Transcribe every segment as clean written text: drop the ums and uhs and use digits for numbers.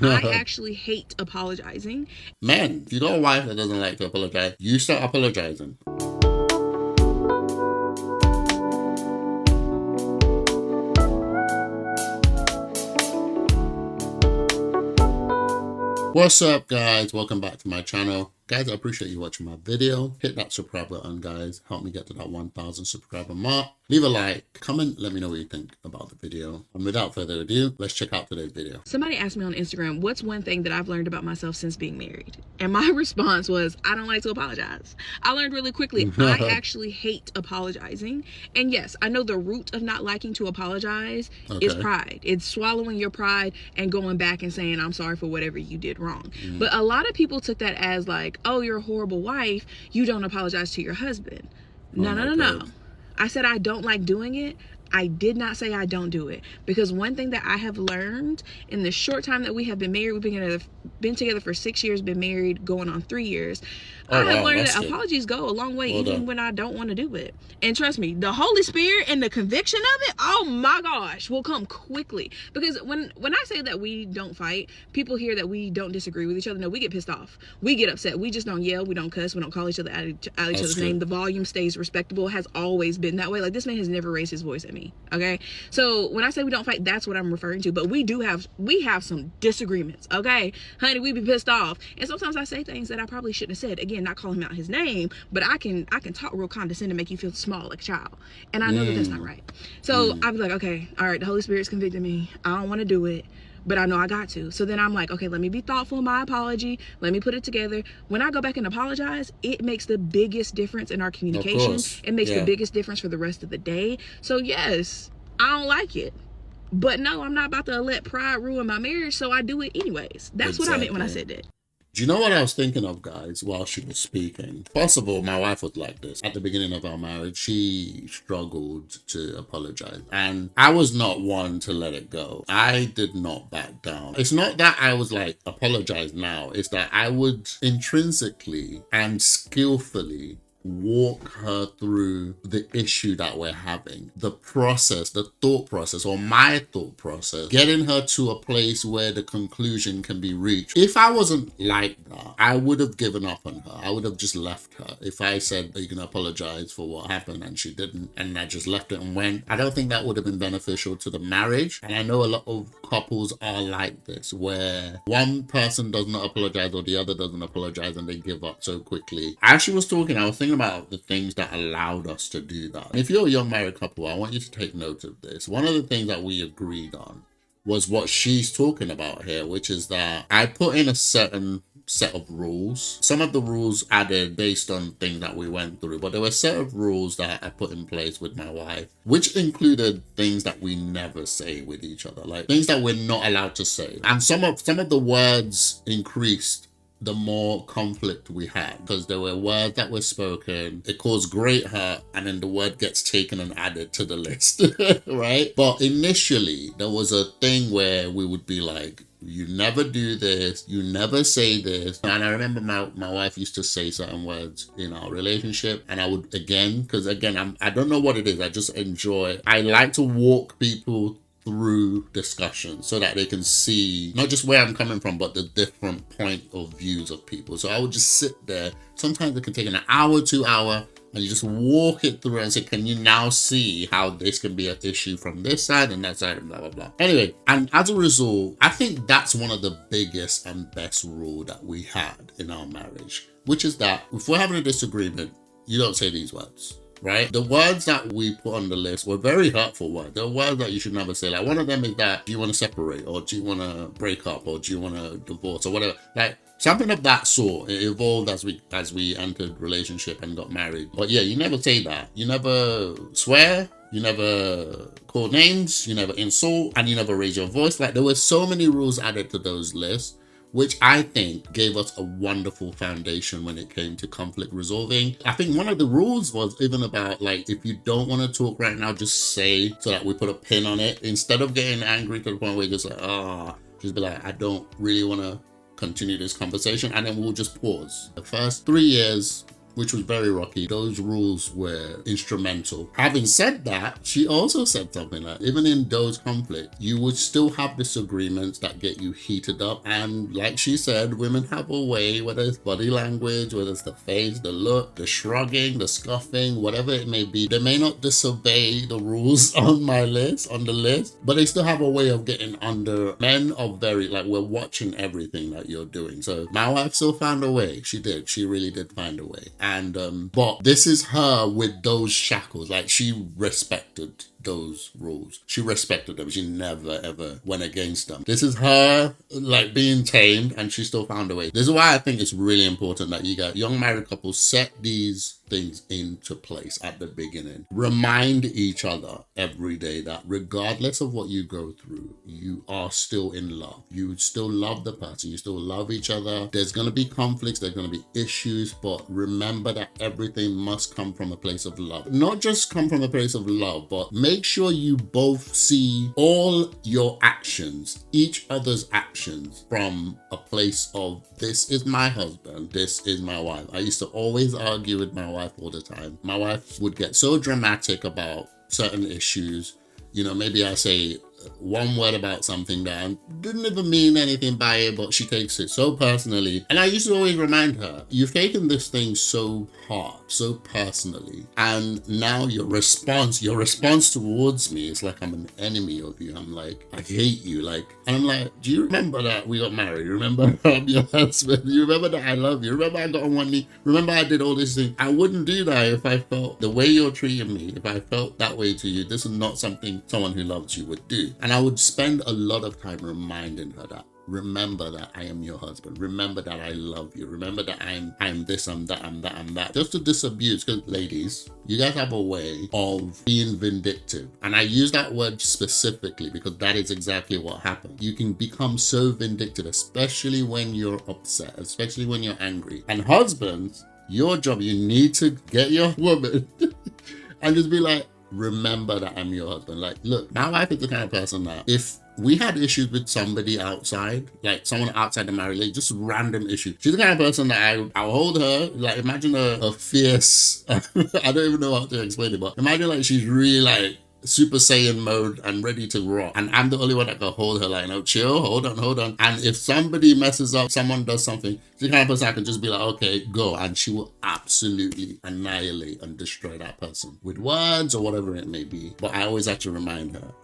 I actually hate apologizing. Man, if you got a wife that doesn't like to apologize, you start apologizing. What's up, guys? Welcome back to my channel. Guys, I appreciate you watching my video. Hit that subscribe button, guys. Help me get to that 1,000 subscriber mark. Leave a like, comment, let me know what you think about the video. And without further ado, let's check out today's video. Somebody asked me on Instagram, what's one thing that I've learned about myself since being married? And my response was, I don't like to apologize. I learned really quickly, I actually hate apologizing. And yes, I know the root of not liking to apologize is pride. It's swallowing your pride and going back and saying, I'm sorry for whatever you did wrong. But a lot of people took that as like, oh, you're a horrible wife, you don't apologize to your husband. No. I said I don't like doing it. I did not say I don't do it, because one thing that I have learned in the short time that we have been married, we've been together for 6 years, been married going on 3 years. I have learned that apologies go a long way, even when I don't want to do it. And trust me, the Holy Spirit and the conviction of it, oh my gosh, will come quickly. Because when I say that we don't fight, people hear that we don't disagree with each other. No, we get pissed off. We get upset. We just don't yell. We don't cuss. We don't call each other out each other's name. The volume stays respectable. Has always been that way. Like, this man has never raised his voice at me. Okay? So when I say we don't fight, that's what I'm referring to. But we have some disagreements. Okay? Honey, we be pissed off. And sometimes I say things that I probably shouldn't have said. Again, not calling him out his name, but I can talk real condescending, make you feel small like a child, and I know that that's not right. So I'll be like, okay, all right, the Holy Spirit's convicted me. I don't want to do it, but I know I got to. So then I'm like, okay, let me be thoughtful in my apology. Let me put it together. When I go back and apologize, it makes the biggest difference in our communication. It makes the biggest difference for the rest of the day. So yes, I don't like it, but no, I'm not about to let pride ruin my marriage, so I do it anyways. That's what I meant when I said that. Do you know what I was thinking of, guys, while she was speaking? First of all, my wife was like this. At the beginning of our marriage, she struggled to apologize. And I was not one to let it go. I did not back down. It's not that I was like, apologize now. It's that I would intrinsically and skillfully walk her through the issue that we're having, the process, the thought process, or my thought process, getting her to a place where the conclusion can be reached. If I wasn't like that, I would have given up on her. I would have just left her. If I said, are you going to apologize for what happened, and she didn't, and I just left it and went, I don't think that would have been beneficial to the marriage. And I know a lot of couples are like this, where one person does not apologize or the other doesn't apologize and they give up so quickly. As she was talking, I was thinking about the things that allowed us to do that. If you're a young married couple, I want you to take note of this. One of the things that we agreed on was what she's talking about here, which is that I put in a certain set of rules. Some of the rules added based on things that we went through, but there were a set of rules that I put in place with my wife, which included things that we never say with each other, like things that we're not allowed to say. And some of the words increased the more conflict we had, because there were words that were spoken, it caused great hurt, and then the word gets taken and added to the list. Right? But initially there was a thing where we would be like, you never do this, you never say this. And I remember my wife used to say certain words in our relationship, and I would, because I don't know what it is, I like to walk people through discussion so that they can see not just where I'm coming from, but the different point of views of people. So I would just sit there. Sometimes it can take an hour, 2 hours, and you just walk it through and say, can you now see how this can be an issue from this side and that side and blah, blah, blah. Anyway, and as a result, I think that's one of the biggest and best rule that we had in our marriage, which is that if we're having a disagreement, you don't say these words. Right? The words that we put on the list were very hurtful words. They're words that you should never say. Like, one of them is that, do you want to separate, or do you want to break up, or do you want to divorce, or whatever. Like, something of that sort. It evolved as we entered relationship and got married. But yeah, you never say that. You never swear. You never call names. You never insult, and you never raise your voice. Like, there were so many rules added to those lists, which I think gave us a wonderful foundation when it came to conflict resolving. I think one of the rules was even about, like, if you don't want to talk right now, just say, so that we put a pin on it. Instead of getting angry to the point where you're just like, just be like, I don't really want to continue this conversation, and then we'll just pause. The first 3 years, which was very rocky. Those rules were instrumental. Having said that, she also said something like, even in those conflicts, you would still have disagreements that get you heated up. And like she said, women have a way, whether it's body language, whether it's the face, the look, the shrugging, the scoffing, whatever it may be. They may not disobey the rules on the list, but they still have a way of getting under. Men are very, like, we're watching everything that you're doing. So my wife still found a way. She did. She really did find a way. And but this is her with those shackles. Like, she respected those rules. She respected them. She never ever went against them. This is her, like, being tamed, and she still found a way. This is why I think it's really important that you got young married couples set these things into place at the beginning. Remind each other every day that regardless of what you go through, you are still in love. You still love the person. You still love each other. There's going to be conflicts. There's going to be issues, but remember that everything must come from a place of love. Not just come from a place of love, but make sure you both see all your actions, each other's actions, from a place of, this is my husband, this is my wife. I used to always argue with my wife all the time. My wife would get so dramatic about certain issues. You know, maybe I say one word about something that I didn't even mean anything by it, but she takes it so personally. And I used to always remind her, you've taken this thing so hard, so personally, and now your response towards me is like I'm an enemy of you. I'm like, I hate you. Like, and I'm like, do you remember that we got married? You remember I'm your husband? You remember that I love you? Remember I got on one knee? Remember I did all these things? I wouldn't do that if I felt the way you're treating me. If I felt that way to you, this is not something someone who loves you would do. And I would spend a lot of time reminding her that, remember that I am your husband. Remember that I love you. Remember that I'm this, I'm that, I'm that, I'm that. Just to disabuse, because ladies, you guys have a way of being vindictive. And I use that word specifically because that is exactly what happens. You can become so vindictive, especially when you're upset, especially when you're angry. And husbands, your job, you need to get your woman and just be like, remember that I'm your husband. Like, look, my wife is the kind of person that if we had issues with somebody outside, like someone outside the marriage, like just random issue, she's the kind of person that I'll hold her, like imagine a fierce, I don't even know how to explain it, but imagine like she's really like Super Saiyan mode and ready to rock, and I'm the only one that can hold her, like, no, chill, hold on. And if somebody messes up, someone does something, she's the kind of person I can just be like, okay, go, and she will absolutely annihilate and destroy that person with words or whatever it may be. But I always have to remind her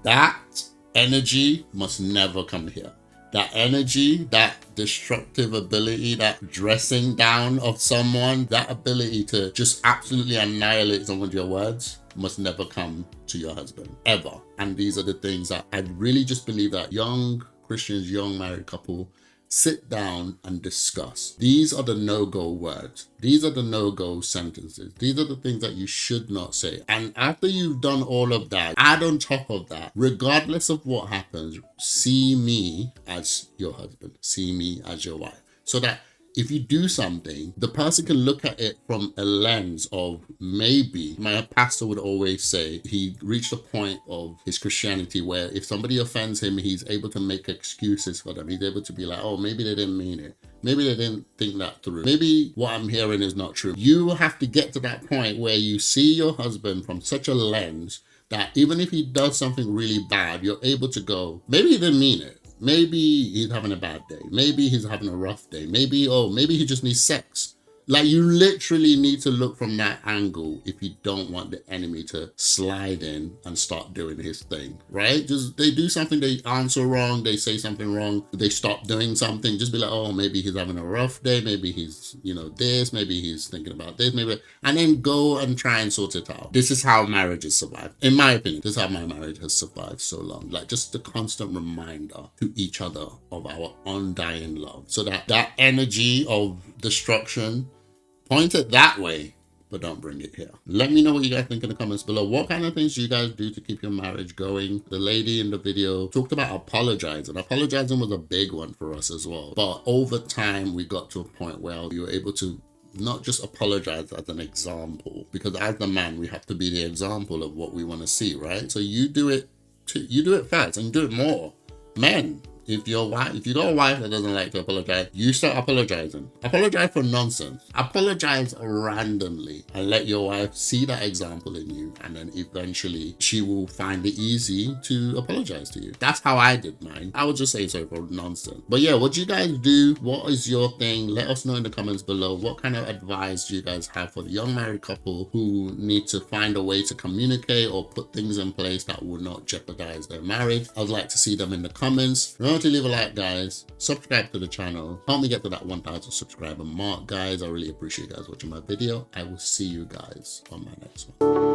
that energy must never come here. That energy, that destructive ability, that dressing down of someone, that ability to just absolutely annihilate someone with your words must never come to your husband, ever. And these are the things that I really just believe that young Christians, young married couple, sit down and discuss. These are the no-go words. These are the no-go sentences. These are the things that you should not say. And after you've done all of that, add on top of that, regardless of what happens, see me as your husband. See me as your wife. So that if you do something, the person can look at it from a lens of, maybe, my pastor would always say, he reached a point of his Christianity where if somebody offends him, he's able to make excuses for them. He's able to be like, oh, maybe they didn't mean it. Maybe they didn't think that through. Maybe what I'm hearing is not true. You have to get to that point where you see your husband from such a lens that even if he does something really bad, you're able to go, maybe he didn't mean it. Maybe he's having a bad day. Maybe he's having a rough day. Maybe he just needs sex. Like, you literally need to look from that angle if you don't want the enemy to slide in and start doing his thing, right? Just, they do something, they answer wrong, they say something wrong, they stop doing something, just be like, oh, maybe he's having a rough day, maybe he's, this, maybe he's thinking about this, maybe, and then go and try and sort it out. This is how marriages survive. In my opinion, this is how my marriage has survived so long. Like, just the constant reminder to each other of our undying love, so that that energy of destruction, point it that way, but don't bring it here. Let me know what you guys think in the comments below. What kind of things do you guys do to keep your marriage going? The lady in the video talked about apologizing. Apologizing was a big one for us as well. But over time, we got to a point where we were able to not just apologize as an example, because as the man, we have to be the example of what we want to see, right? So you do it first and do it more. Men, If you got a wife that doesn't like to apologize, you start apologizing. Apologize for nonsense. Apologize randomly and let your wife see that example in you, and then eventually she will find it easy to apologize to you. That's how I did mine. I would just say sorry for nonsense. But yeah, what do you guys do? What is your thing? Let us know in the comments below. What kind of advice do you guys have for the young married couple who need to find a way to communicate or put things in place that will not jeopardize their marriage? I would like to see them in the comments. Remember to leave a like, guys. Subscribe to the channel. Help me get to that 1,000 subscriber mark, guys. I really appreciate you guys watching my video. I will see you guys on my next one.